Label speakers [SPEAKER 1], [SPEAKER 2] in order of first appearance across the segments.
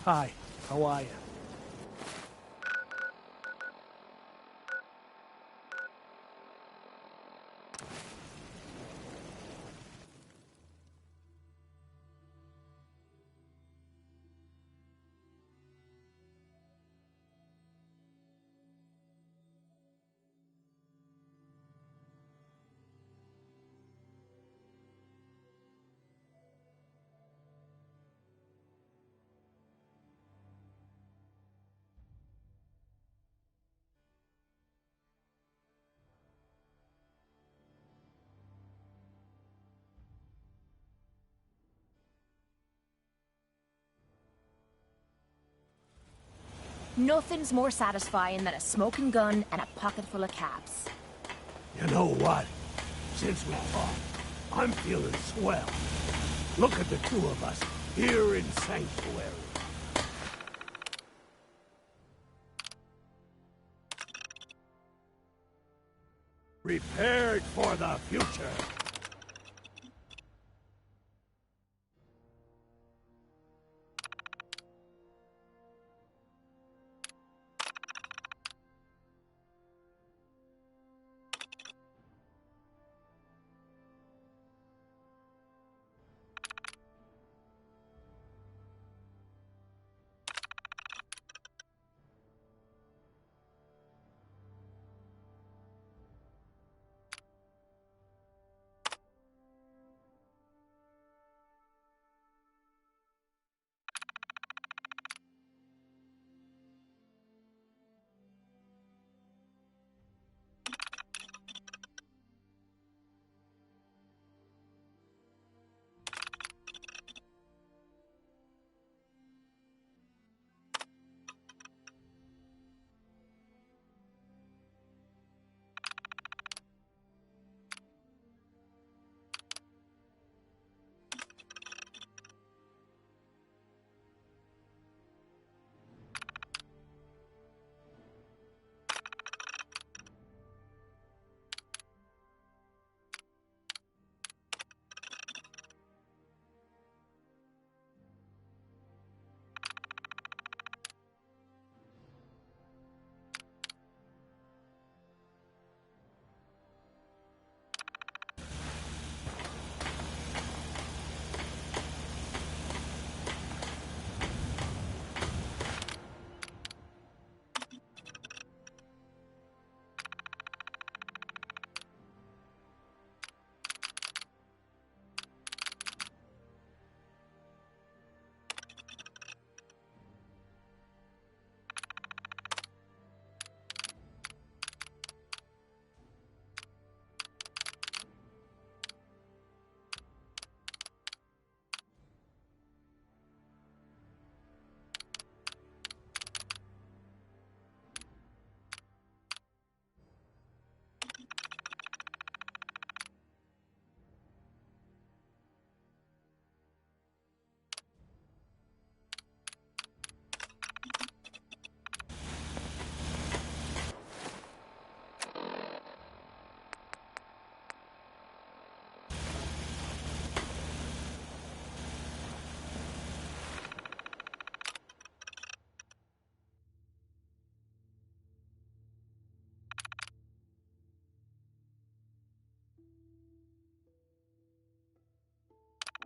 [SPEAKER 1] Hi, how are you?
[SPEAKER 2] Nothing's more satisfying than a smoking gun and a pocket full of caps.
[SPEAKER 3] You know what? Since we talked, I'm feeling swell. Look at the two of us here in Sanctuary. Prepared for the future.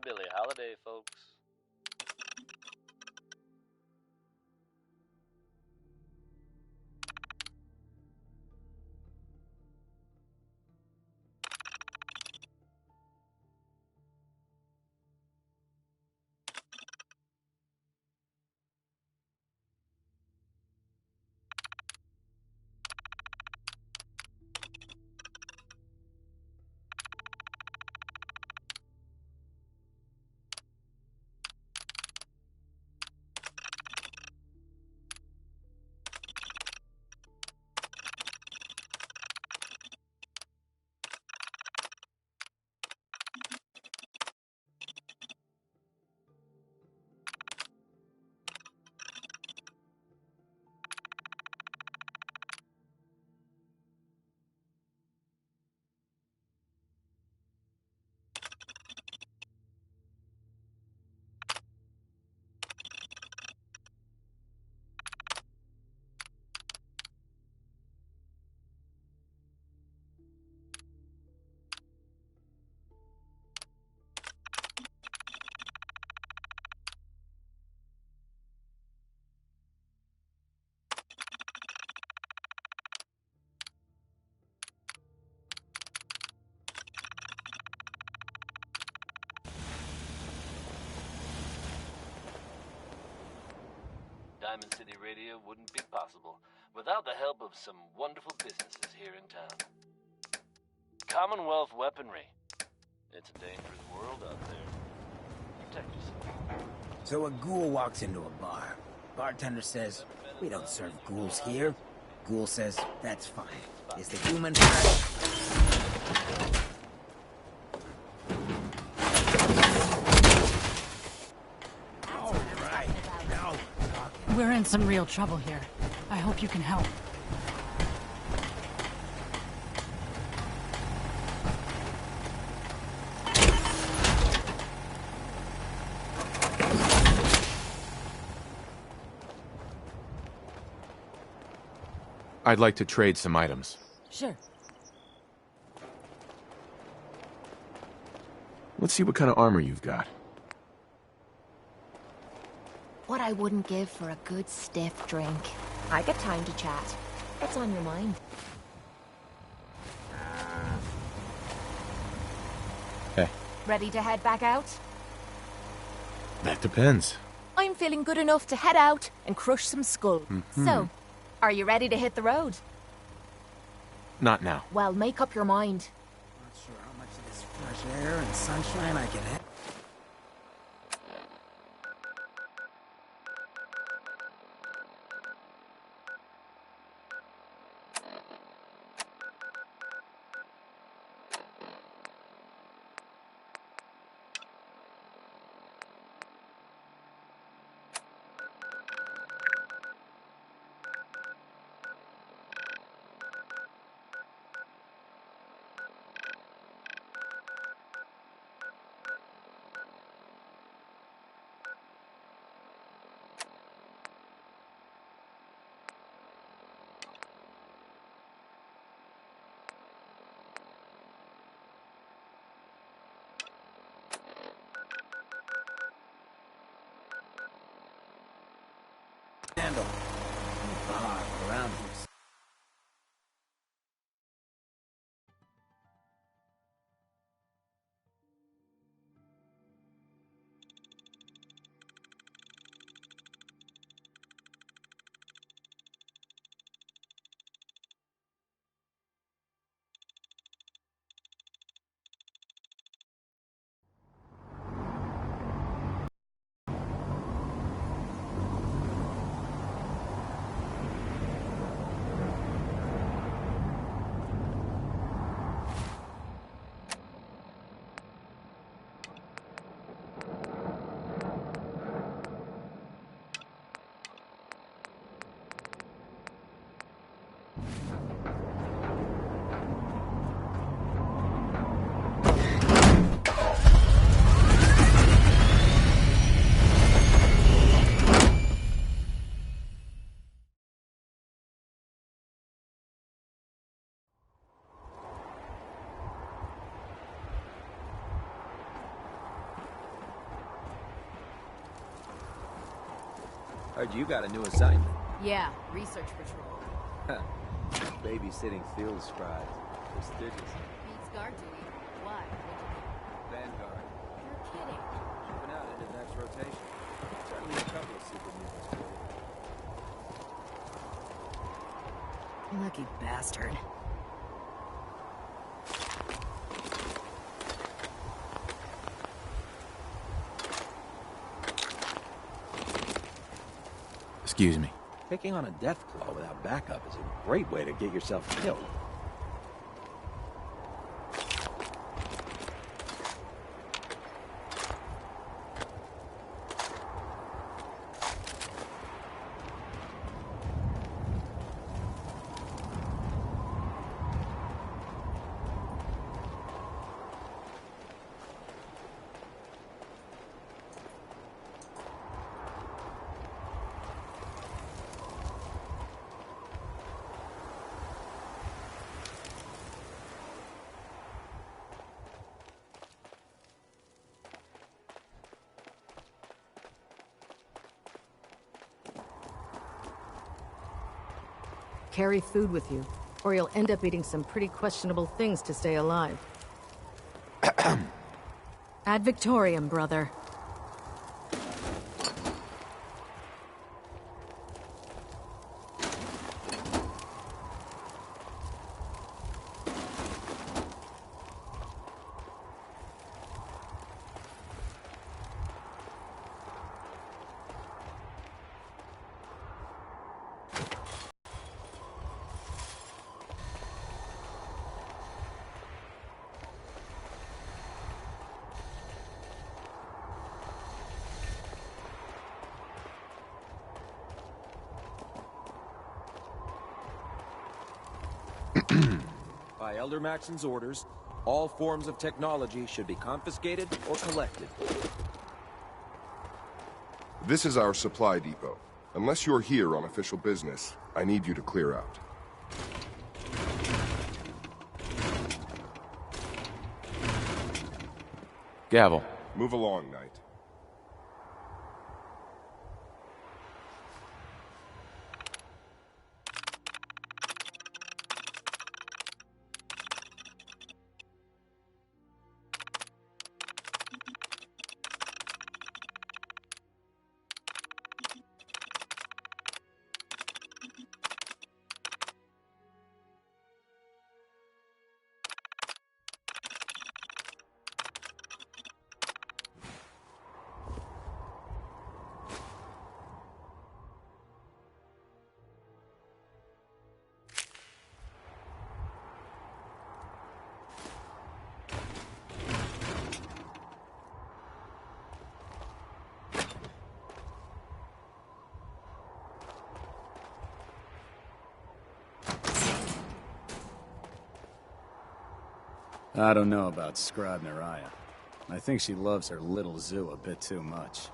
[SPEAKER 4] Billie Holiday, folks. Diamond City Radio wouldn't be possible without the help of some wonderful businesses here in town. Commonwealth Weaponry. It's a dangerous world out there. Protect yourself.
[SPEAKER 1] So a ghoul walks into a bar. Bartender says, "We don't serve ghouls here." Ghoul says, "That's fine. Is the human Alright, now we're talking.
[SPEAKER 5] We're in some real trouble here. I hope you can help.
[SPEAKER 6] I'd like to trade some items.
[SPEAKER 5] Sure.
[SPEAKER 6] Let's see what kind of armor you've got.
[SPEAKER 2] What I wouldn't give for a good stiff drink. I got time to chat. What's on your mind?
[SPEAKER 6] Hey.
[SPEAKER 2] Ready to head back out?
[SPEAKER 6] That depends.
[SPEAKER 2] I'm feeling good enough to head out and crush some skull. So, are you ready to hit the road?
[SPEAKER 6] Not now.
[SPEAKER 2] Well, make up your mind.
[SPEAKER 1] Not sure how much of this fresh air and sunshine I can have. Handle. Bar around here.
[SPEAKER 7] Heard you got a new assignment.
[SPEAKER 5] Yeah, research patrol.
[SPEAKER 7] Babysitting field scribes. Prestigious.
[SPEAKER 5] Beats guard duty. Why?
[SPEAKER 7] Vanguard.
[SPEAKER 5] You're kidding.
[SPEAKER 7] Moving out into the next rotation. Certainly a couple of super mutants for you.
[SPEAKER 5] Lucky bastard.
[SPEAKER 6] Excuse me.
[SPEAKER 7] Taking on a death claw without backup is a great way to get yourself killed.
[SPEAKER 5] Carry food with you, or you'll end up eating some pretty questionable things to stay alive. Ad Victoriam, brother.
[SPEAKER 7] by Elder Maxon's orders, all forms of technology should be confiscated or collected.
[SPEAKER 8] This is our supply depot. Unless you're here on official business, I need you to clear out.
[SPEAKER 6] Gavel.
[SPEAKER 8] Move along, Knight.
[SPEAKER 9] I don't know about Scribe Naraya. I think she loves her little zoo a bit too much.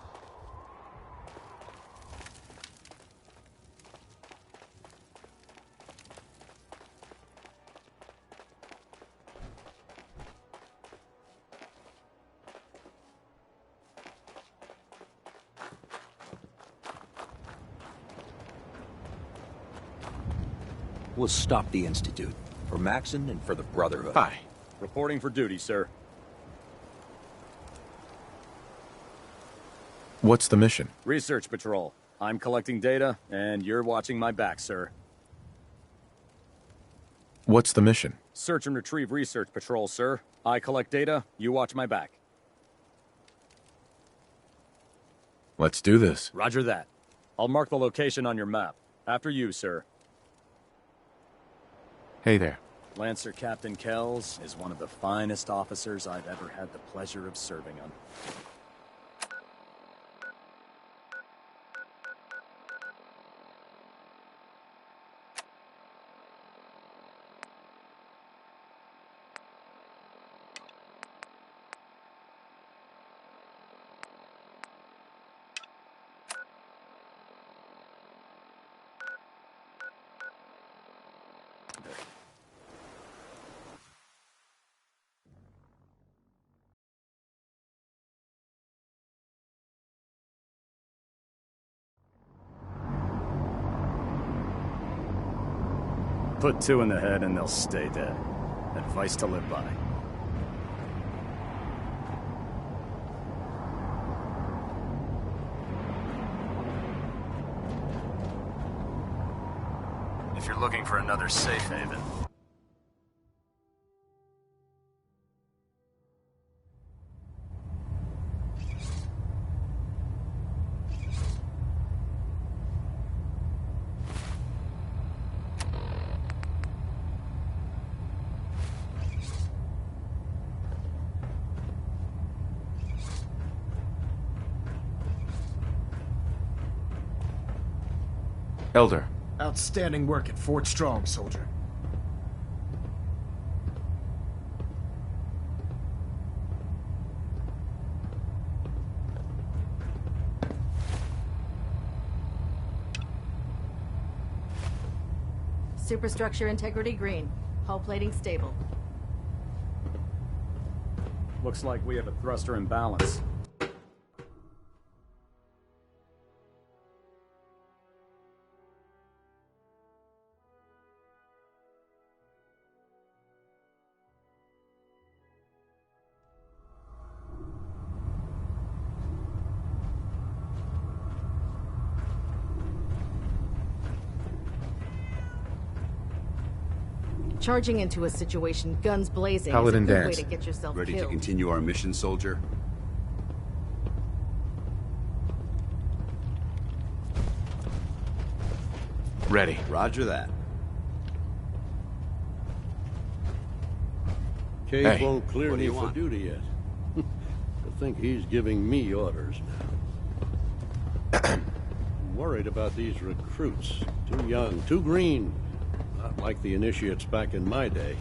[SPEAKER 7] We'll stop the Institute. For Maxon and for the Brotherhood.
[SPEAKER 6] Hi.
[SPEAKER 9] Reporting for duty, sir.
[SPEAKER 6] What's the mission?
[SPEAKER 9] Research patrol. I'm collecting data, and you're watching my back, sir.
[SPEAKER 6] What's the mission?
[SPEAKER 9] Search and retrieve research patrol, sir. I collect data, you watch my back.
[SPEAKER 6] Let's do this.
[SPEAKER 9] Roger that. I'll mark the location on your map. After you, sir.
[SPEAKER 6] Hey there.
[SPEAKER 9] Lancer Captain Kells is one of the finest officers I've ever had the pleasure of serving on. Put two in the head and they'll stay dead. Advice to live by. If you're looking for another safe haven,
[SPEAKER 6] Elder.
[SPEAKER 10] Outstanding work at Fort Strong, soldier.
[SPEAKER 5] Superstructure integrity green. Hull plating stable.
[SPEAKER 9] looks like we have a thruster imbalance.
[SPEAKER 5] Charging into a situation, guns blazing,
[SPEAKER 6] Paladin
[SPEAKER 5] is a good way
[SPEAKER 6] dance.
[SPEAKER 5] to get yourself
[SPEAKER 11] Ready
[SPEAKER 5] killed.
[SPEAKER 11] to continue our mission, soldier?
[SPEAKER 6] Ready.
[SPEAKER 11] Roger that.
[SPEAKER 12] Cave
[SPEAKER 6] Hey.
[SPEAKER 12] won't clear
[SPEAKER 11] What do
[SPEAKER 12] me
[SPEAKER 11] you
[SPEAKER 12] for
[SPEAKER 11] want?
[SPEAKER 12] duty yet. I think he's giving me orders now. I'm worried about these recruits. Too young, too green. Not like the initiates back in my day.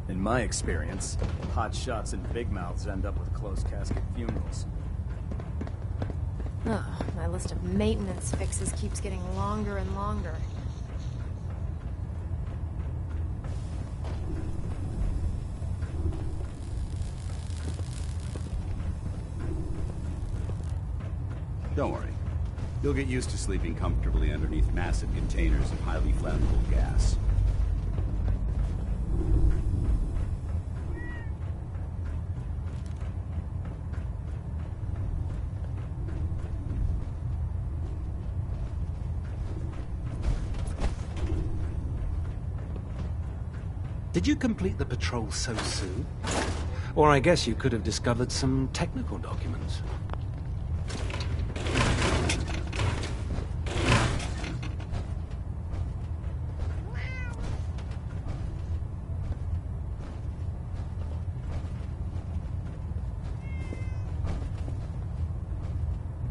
[SPEAKER 9] In my experience, hot shots and big mouths end up with closed casket funerals.
[SPEAKER 2] Ugh, my list of maintenance fixes keeps getting longer and longer.
[SPEAKER 11] Don't worry. You'll get used to sleeping comfortably underneath massive containers of highly flammable gas.
[SPEAKER 13] Did you complete the patrol so soon? Or I guess you could have discovered some technical documents.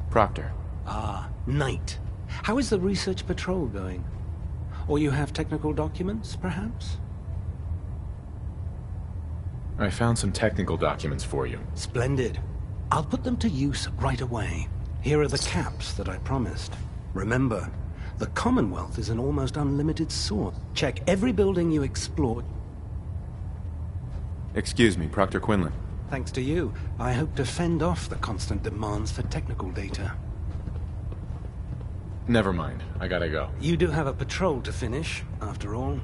[SPEAKER 6] Proctor.
[SPEAKER 13] Ah, Knight. How is the research patrol going? Or you have technical documents, perhaps?
[SPEAKER 6] I found some technical documents for you.
[SPEAKER 13] Splendid. I'll put them to use right away. Here are the caps that I promised. Remember, the Commonwealth is an almost unlimited source. Check every building you explore.
[SPEAKER 6] Excuse me, Proctor Quinlan.
[SPEAKER 13] Thanks to you, I hope to fend off the constant demands for technical data.
[SPEAKER 6] Never mind. I gotta go.
[SPEAKER 13] You do have a patrol to finish, after all.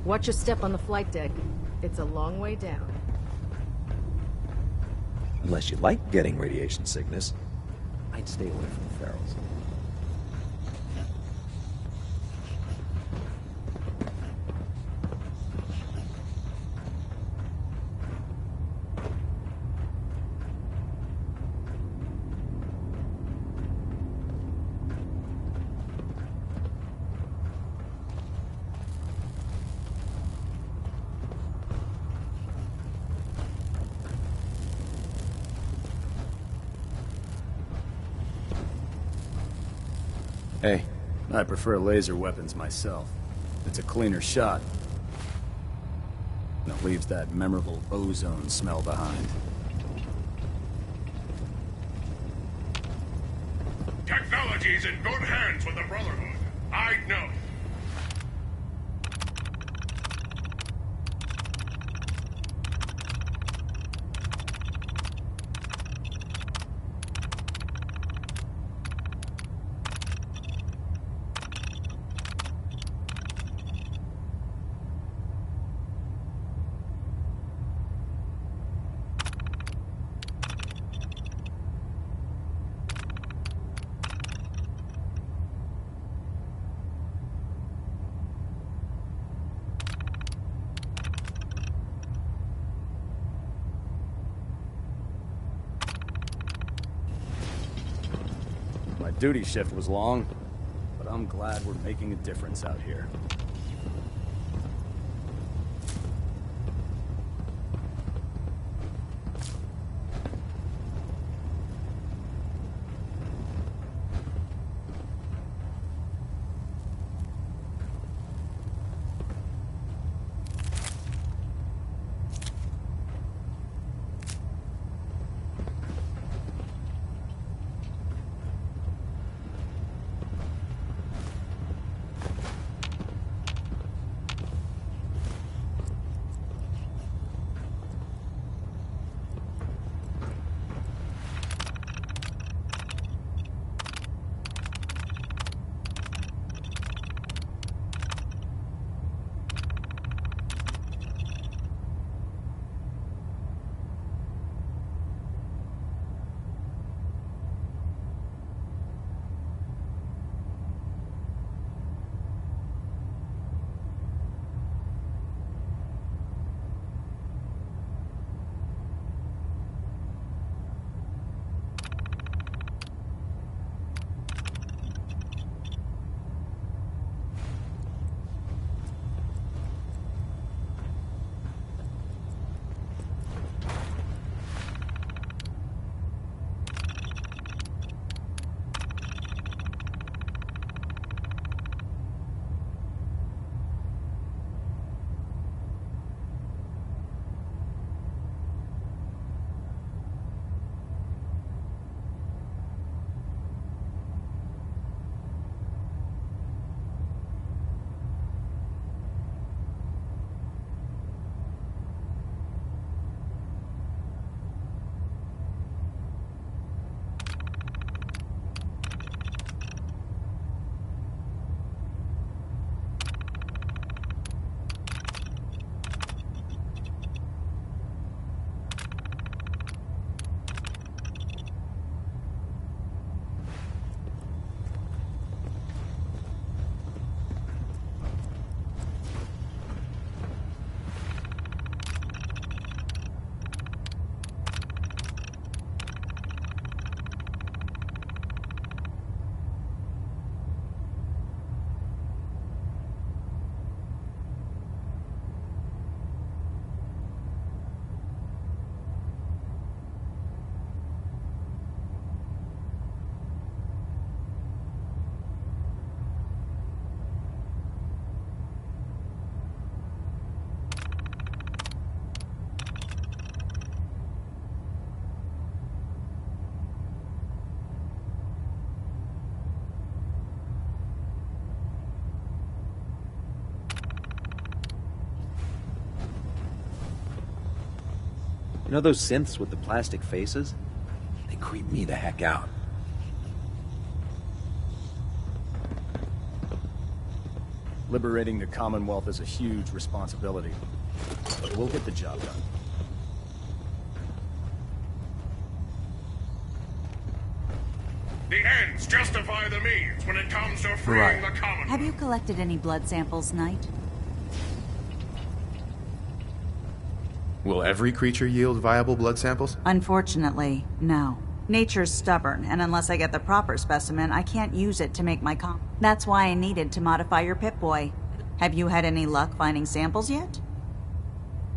[SPEAKER 5] Watch your step on the flight deck. It's a long way down.
[SPEAKER 14] Unless you like getting radiation sickness, I'd stay away from the ferals.
[SPEAKER 6] Hey.
[SPEAKER 9] I prefer laser weapons myself. It's a cleaner shot. And it leaves that memorable ozone smell behind.
[SPEAKER 3] Technology's in good hands with the Brotherhood. I'd know.
[SPEAKER 9] My duty shift was long, but I'm glad we're making a difference out here.
[SPEAKER 14] You know those synths with the plastic faces? They creep me the heck out.
[SPEAKER 9] Liberating the Commonwealth is a huge responsibility, but we'll get the job done.
[SPEAKER 15] The ends justify the means when it comes to freeing the Commonwealth.
[SPEAKER 16] Have you collected any blood samples, Knight?
[SPEAKER 6] Will every creature yield viable blood samples?
[SPEAKER 16] Unfortunately, no. Nature's stubborn, and unless I get the proper specimen, I can't use it to make my That's why I needed to modify your Pip-Boy. Have you had any luck finding samples yet?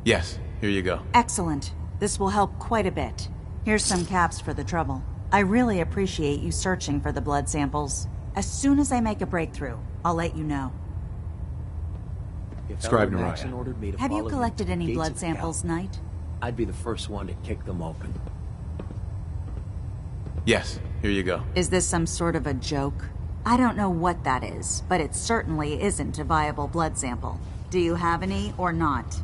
[SPEAKER 6] Yes, here you go.
[SPEAKER 16] Excellent. This will help quite a bit. Here's some caps for the trouble. I really appreciate you searching for the blood samples. As soon as I make a breakthrough, I'll let you know.
[SPEAKER 14] If
[SPEAKER 6] Scribe
[SPEAKER 14] Ellen
[SPEAKER 6] Naraya.
[SPEAKER 14] Maxson ordered me to
[SPEAKER 16] Have you
[SPEAKER 14] follow
[SPEAKER 16] collected
[SPEAKER 14] to
[SPEAKER 16] any
[SPEAKER 14] the gates
[SPEAKER 16] blood
[SPEAKER 14] of
[SPEAKER 16] samples,
[SPEAKER 14] hell,
[SPEAKER 16] Knight?
[SPEAKER 14] I'd be the first one to kick them open.
[SPEAKER 6] Yes, here you go.
[SPEAKER 16] Is this some sort of a joke? I don't know what that is, but it certainly isn't a viable blood sample. Do you have any or not?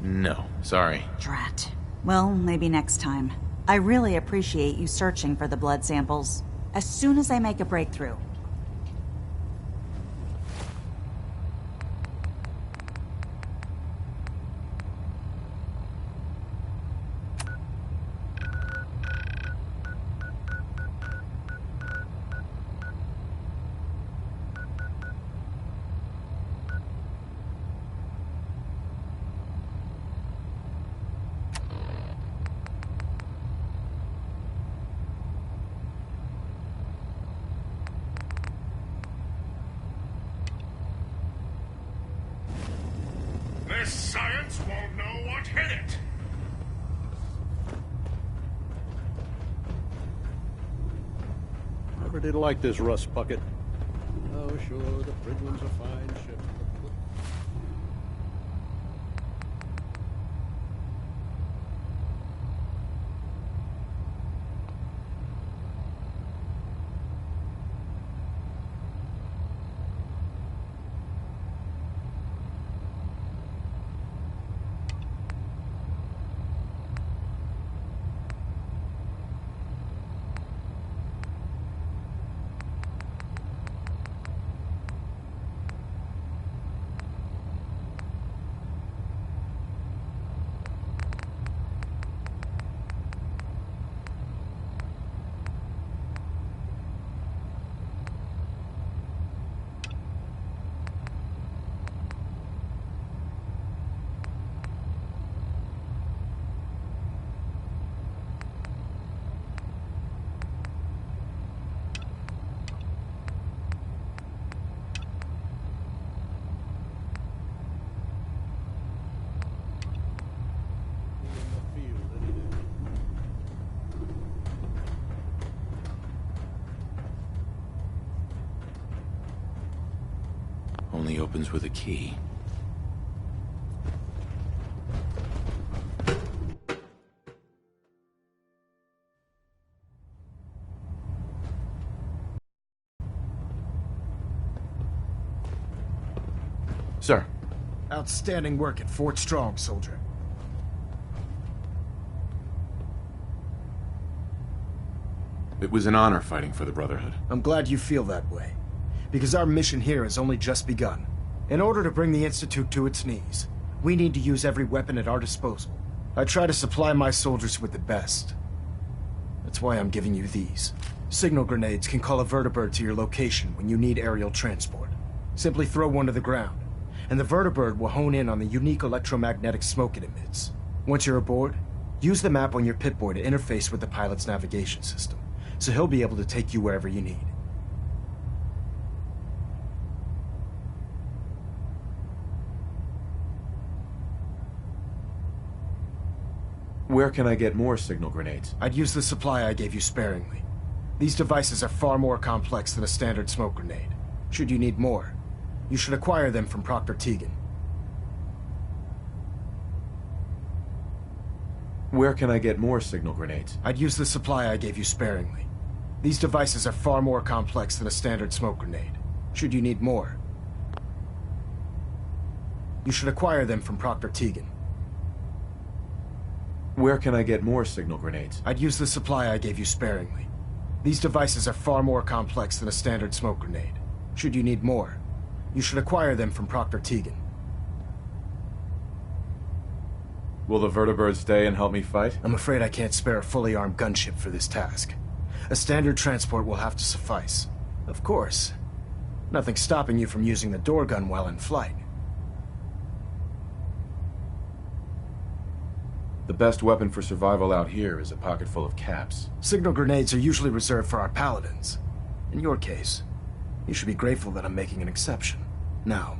[SPEAKER 6] No, sorry.
[SPEAKER 16] Drat. Well, maybe next time. I really appreciate you searching for the blood samples. As soon as I make a breakthrough.
[SPEAKER 15] This science won't know what hit it.
[SPEAKER 12] Never did like this rust bucket. Oh, sure, the Bridgeland's a fine ship.
[SPEAKER 6] Only opens with a key. Sir.
[SPEAKER 10] Outstanding work at Fort Strong, soldier.
[SPEAKER 6] It was an honor fighting for the Brotherhood.
[SPEAKER 10] I'm glad you feel that way, because our mission here has only just begun. In order to bring the Institute to its knees, we need to use every weapon at our disposal. I try to supply my soldiers with the best. That's why I'm giving you these. Signal grenades can call a vertibird to your location when you need aerial transport. Simply throw one to the ground, and the vertibird will hone in on the unique electromagnetic smoke it emits. Once you're aboard, use the map on your Pip-Boy to interface with the pilot's navigation system, so he'll be able to take you wherever you need.
[SPEAKER 6] Where can I get more signal grenades?
[SPEAKER 10] I'd use the supply I gave you sparingly. These devices are far more complex than a standard smoke grenade. Should you need more, you should acquire them from Proctor Tegan.
[SPEAKER 6] Where can I get more signal grenades?
[SPEAKER 10] I'd use the supply I gave you sparingly. These devices are far more complex than a standard smoke grenade. Should you need more, you should acquire them from Proctor Tegan.
[SPEAKER 6] Where can I get more signal grenades?
[SPEAKER 10] I'd use the supply I gave you sparingly. These devices are far more complex than a standard smoke grenade. Should you need more, you should acquire them from Proctor Teagan.
[SPEAKER 6] Will the vertibird stay and help me fight?
[SPEAKER 10] I'm afraid I can't spare a fully armed gunship for this task. A standard transport will have to suffice. Of course, nothing stopping you from using the door gun while in flight.
[SPEAKER 6] The best weapon for survival out here is a pocket full of caps.
[SPEAKER 10] Signal grenades are usually reserved for our paladins. In your case, you should be grateful that I'm making an exception. Now,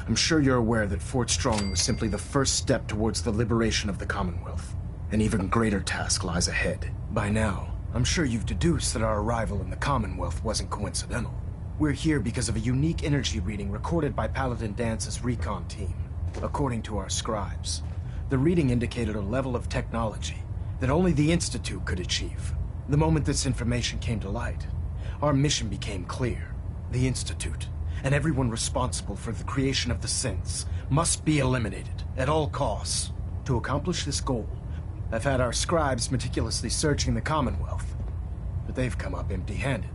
[SPEAKER 10] I'm sure you're aware that Fort Strong was simply the first step towards the liberation of the Commonwealth. An even greater task lies ahead. By now, I'm sure you've deduced that our arrival in the Commonwealth wasn't coincidental. We're here because of a unique energy reading recorded by Paladin Dance's recon team. According to our scribes, the reading indicated a level of technology that only the Institute could achieve. The moment this information came to light, our mission became clear. The Institute, and everyone responsible for the creation of the synths, must be eliminated at all costs. To accomplish this goal, I've had our scribes meticulously searching the Commonwealth, but they've come up empty-handed.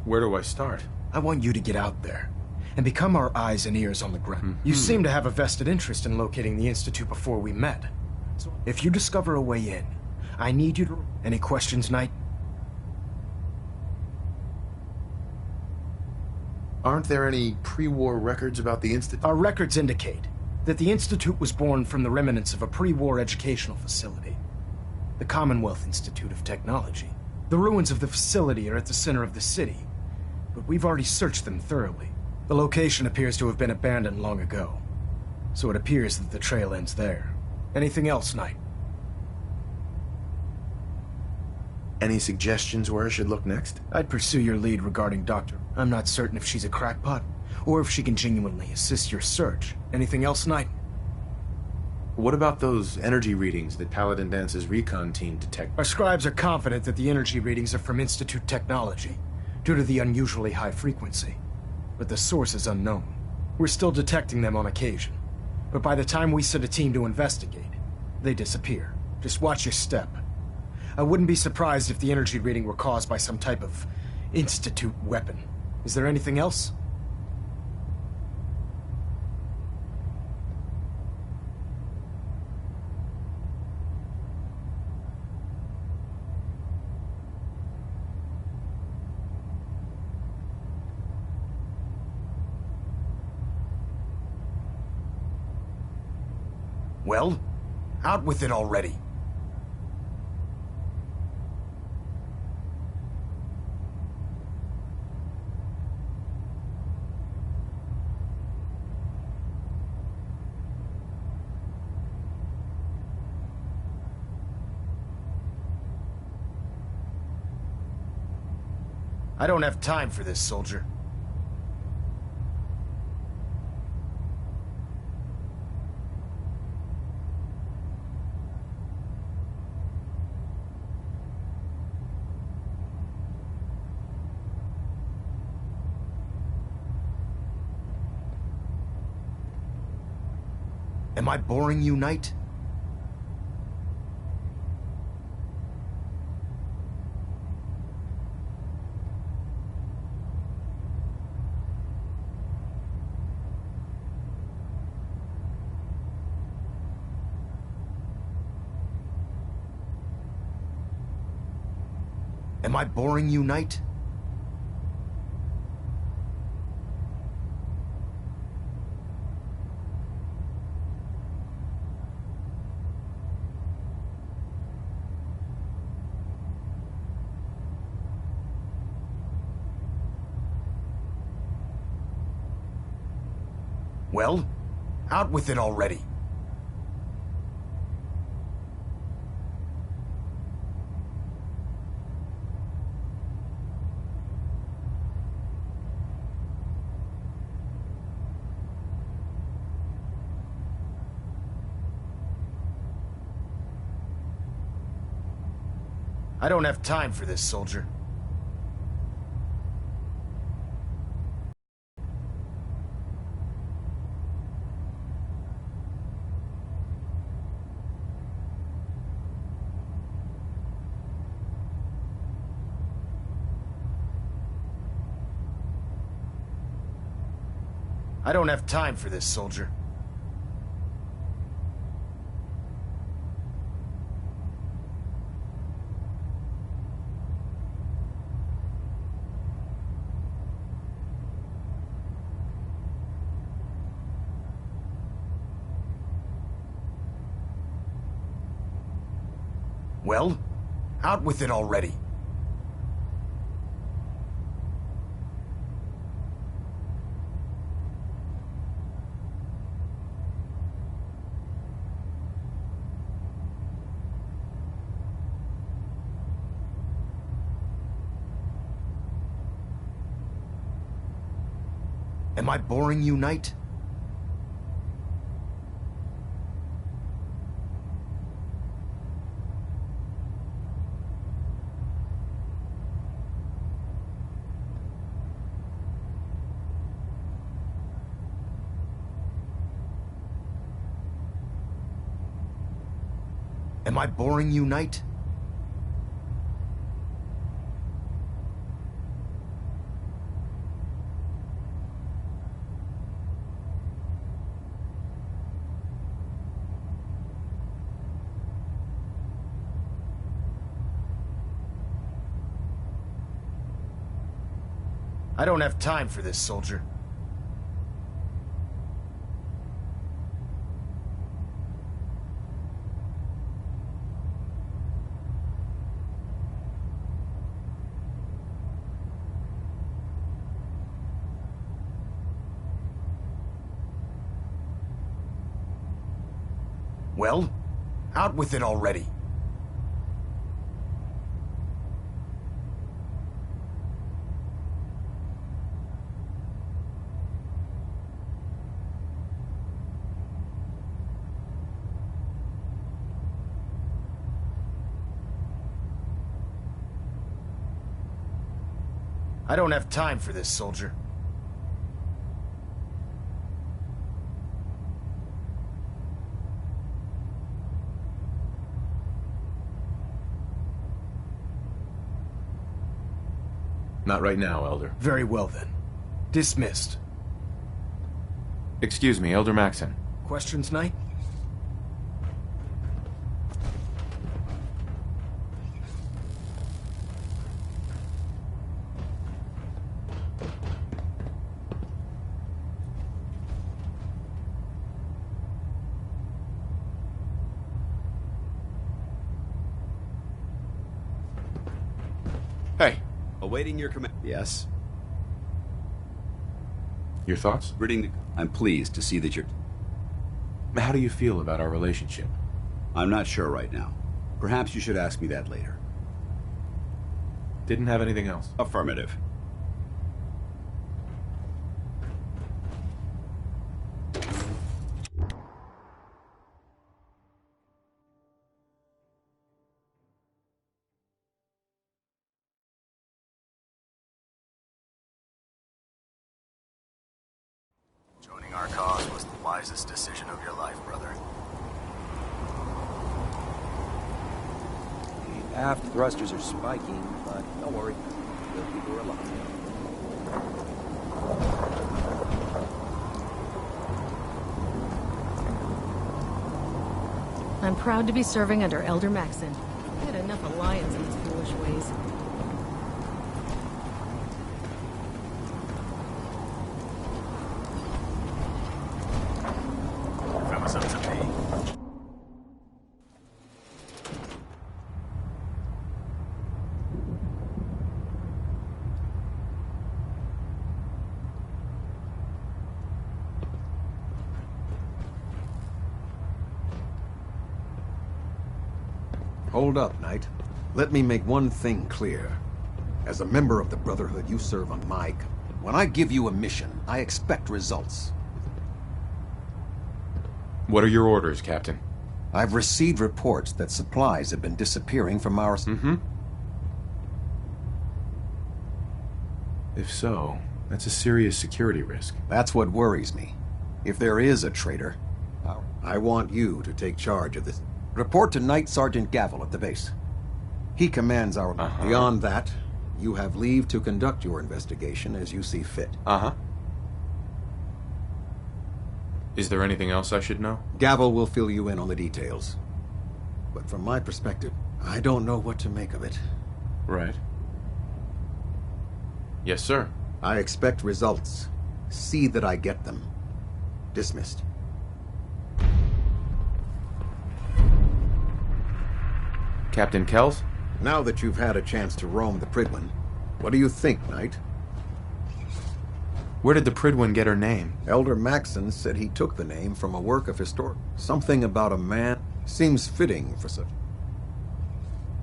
[SPEAKER 6] Where do I start?
[SPEAKER 10] I want you to get out there and become our eyes and ears on the ground. You seem to have a vested interest in locating the Institute before we met. So if you discover a way in, I need you to... Any questions, Knight?
[SPEAKER 6] Aren't there any pre-war records about the Institute?
[SPEAKER 10] Our records indicate that the Institute was born from the remnants of a pre-war educational facility, the Commonwealth Institute of Technology. The ruins of the facility are at the center of the city, but we've already searched them thoroughly. The location appears to have been abandoned long ago, so it appears that the trail ends there. Anything else, Knight?
[SPEAKER 6] Any suggestions where I should look next?
[SPEAKER 10] I'd pursue your lead regarding Doctor. I'm not certain if she's a crackpot, or if she can genuinely assist your search. Anything else, Knight?
[SPEAKER 6] What about those energy readings that Paladin Dance's recon team detected?
[SPEAKER 10] Our scribes are confident that the energy readings are from Institute technology, due to the unusually high frequency. But the source is unknown. We're still detecting them on occasion, but by the time we send a team to investigate, they disappear. Just watch your step. I wouldn't be surprised if the energy reading were caused by some type of Institute weapon. Is there anything else? Well, out with it already. I don't have time for this, soldier. Am I boring you, Knight? Am I boring you, Knight? Well, out with it already. I don't have time for this, soldier. I don't have time for this, soldier. Well, out with it already. Am I boring you, Knight? Am I boring you, Knight? I don't have time for this, soldier. Well, out with it already. I don't have time for this, soldier.
[SPEAKER 6] Not right now, Elder.
[SPEAKER 10] Very well, then. Dismissed.
[SPEAKER 6] Excuse me, Elder Maxon.
[SPEAKER 10] Questions, Knight?
[SPEAKER 6] Hey.
[SPEAKER 11] Awaiting your command. Yes?
[SPEAKER 6] Your thoughts?
[SPEAKER 11] I'm pleased to see that you're...
[SPEAKER 6] How do you feel about our relationship?
[SPEAKER 11] I'm not sure right now. Perhaps you should ask me that later.
[SPEAKER 6] Didn't have anything else?
[SPEAKER 11] Affirmative.
[SPEAKER 14] Joining our cause was the wisest decision of your life, brother.
[SPEAKER 7] The aft thrusters are spiking, but don't worry. We'll keep her alive.
[SPEAKER 5] I'm proud to be serving under Elder Maxon. I had enough alliance in his foolish ways.
[SPEAKER 14] Promise up to me.
[SPEAKER 17] Hold up, Knight. Let me make one thing clear. As a member of the Brotherhood, you serve on my... When I give you a mission, I expect results.
[SPEAKER 6] What are your orders, Captain?
[SPEAKER 17] I've received reports that supplies have been disappearing from our...
[SPEAKER 6] If so, that's a serious security risk.
[SPEAKER 17] That's what worries me. If there is a traitor, I want you to take charge of this. Report to Knight Sergeant Gavel at the base. He commands our... Beyond that, you have leave to conduct your investigation as you see fit.
[SPEAKER 6] Is there anything else I should know?
[SPEAKER 17] Gavel will fill you in on the details. But from my perspective, I don't know what to make of it.
[SPEAKER 6] Right. Yes, sir.
[SPEAKER 17] I expect results. See that I get them. Dismissed.
[SPEAKER 6] Captain Kells?
[SPEAKER 17] Now that you've had a chance to roam the Pridwin, what do you think, Knight?
[SPEAKER 6] Where did the Pridwin get her name?
[SPEAKER 17] Elder Maxson said he took the name from a work of historic. Something about a man seems fitting for such.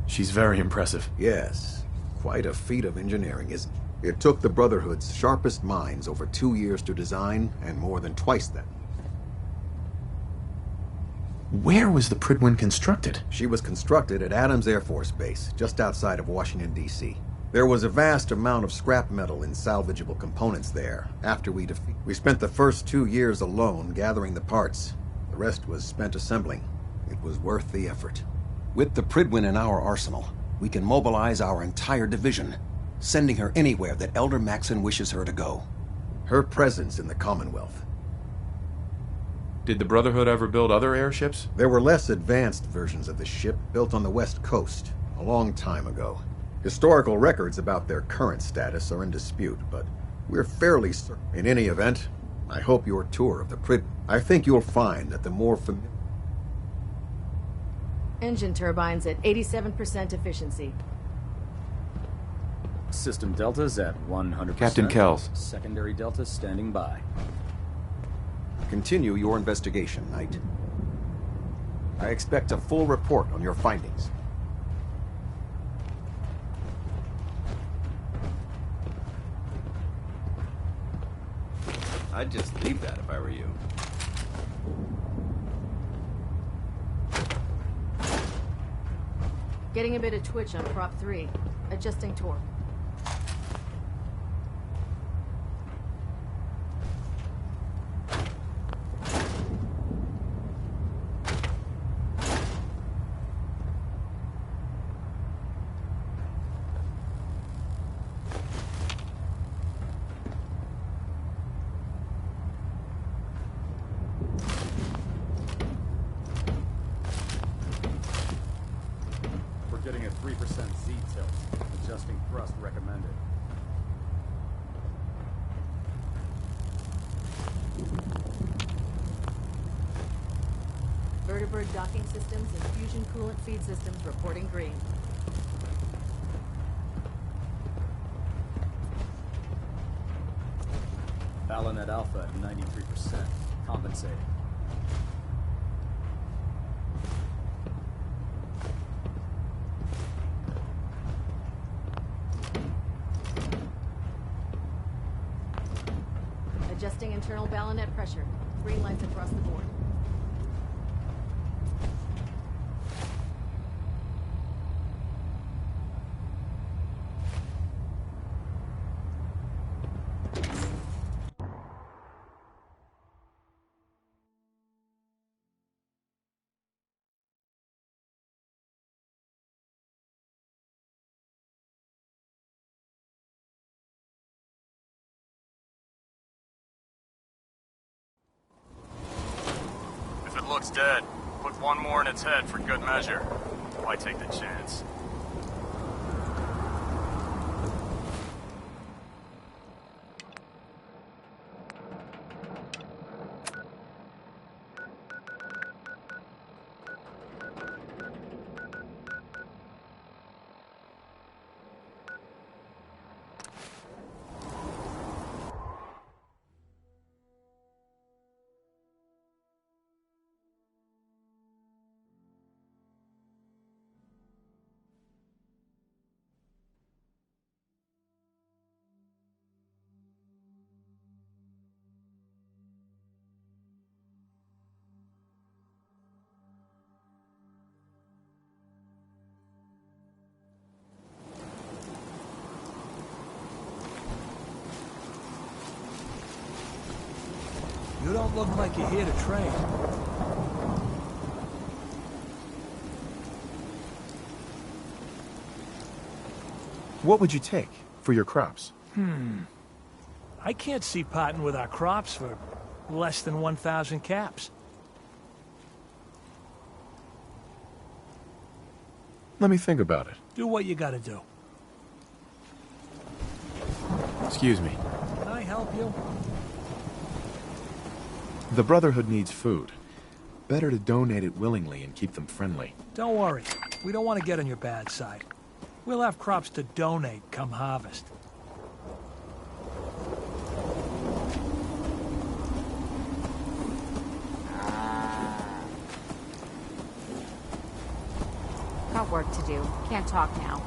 [SPEAKER 6] She's very impressive.
[SPEAKER 17] Yes. Quite a feat of engineering, isn't it? It took the Brotherhood's sharpest minds over 2 years to design, and more than twice that.
[SPEAKER 6] Where was the Pridwin constructed?
[SPEAKER 17] She was constructed at Adams Air Force Base, just outside of Washington, D.C. There was a vast amount of scrap metal and salvageable components there after we spent the first 2 years alone gathering the parts. The rest was spent assembling. It was worth the effort. With the Pridwin in our arsenal, we can mobilize our entire division, sending her anywhere that Elder Maxson wishes her to go. Her presence in the Commonwealth.
[SPEAKER 6] Did the Brotherhood ever build other airships?
[SPEAKER 17] There were less advanced versions of the ship built on the West Coast a long time ago. Historical records about their current status are in dispute, but we're fairly certain. In any event, I hope your tour of the Pridwin. I think you'll find that the more familiar...
[SPEAKER 5] Engine turbines at 87% efficiency.
[SPEAKER 9] System deltas at 100%.
[SPEAKER 6] Captain Kells.
[SPEAKER 9] Secondary deltas standing by.
[SPEAKER 17] Continue your investigation, Knight. I expect a full report on your findings.
[SPEAKER 11] I'd just leave that if I were you.
[SPEAKER 5] Getting a bit of twitch on prop 3. Adjusting torque.
[SPEAKER 9] Getting a 3% Z tilt. Adjusting thrust recommended.
[SPEAKER 5] Vertibird docking systems and fusion coolant feed systems reporting green.
[SPEAKER 9] Balonet Alpha at 93%. Compensating.
[SPEAKER 5] Adjusting internal ballonet pressure. Green lights across the board.
[SPEAKER 18] Looks dead. Put one more in its head for good measure. Why take the chance?
[SPEAKER 3] You don't look like you're here to trade.
[SPEAKER 6] What would you take for your crops?
[SPEAKER 3] I can't see parting with our crops for
[SPEAKER 19] less than 1,000 caps.
[SPEAKER 6] Let me think about it.
[SPEAKER 19] Do what you gotta do.
[SPEAKER 6] Excuse me.
[SPEAKER 19] Can I help you?
[SPEAKER 6] The Brotherhood needs food. Better to donate it willingly and keep them friendly.
[SPEAKER 19] Don't worry. We don't want to get on your bad side. We'll have crops to donate come harvest.
[SPEAKER 20] Got work to do. Can't talk now.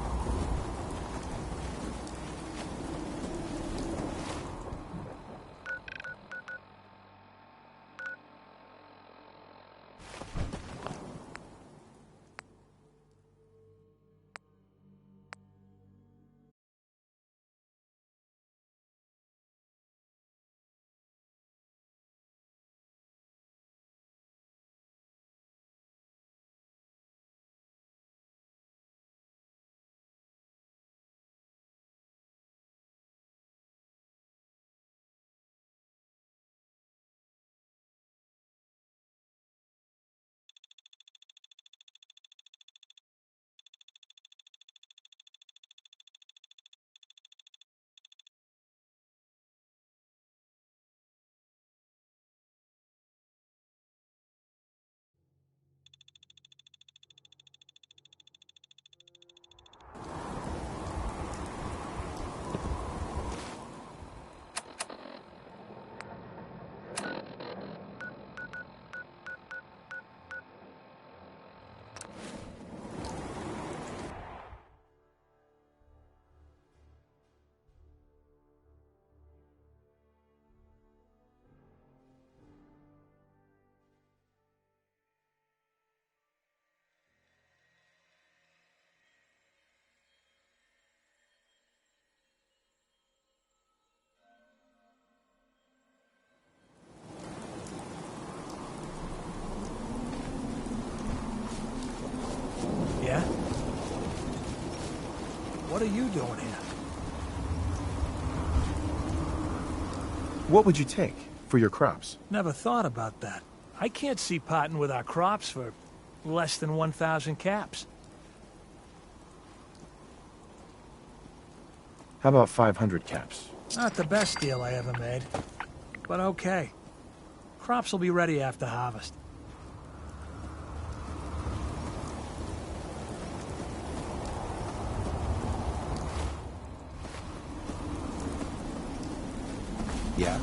[SPEAKER 19] Yeah? What are you doing here?
[SPEAKER 6] What would you take for your crops?
[SPEAKER 19] Never thought about that. I can't see parting with our crops for less than 1,000 caps.
[SPEAKER 6] How about 500 caps?
[SPEAKER 19] Not the best deal I ever made. But okay. Crops will be ready after harvest.
[SPEAKER 6] Yeah.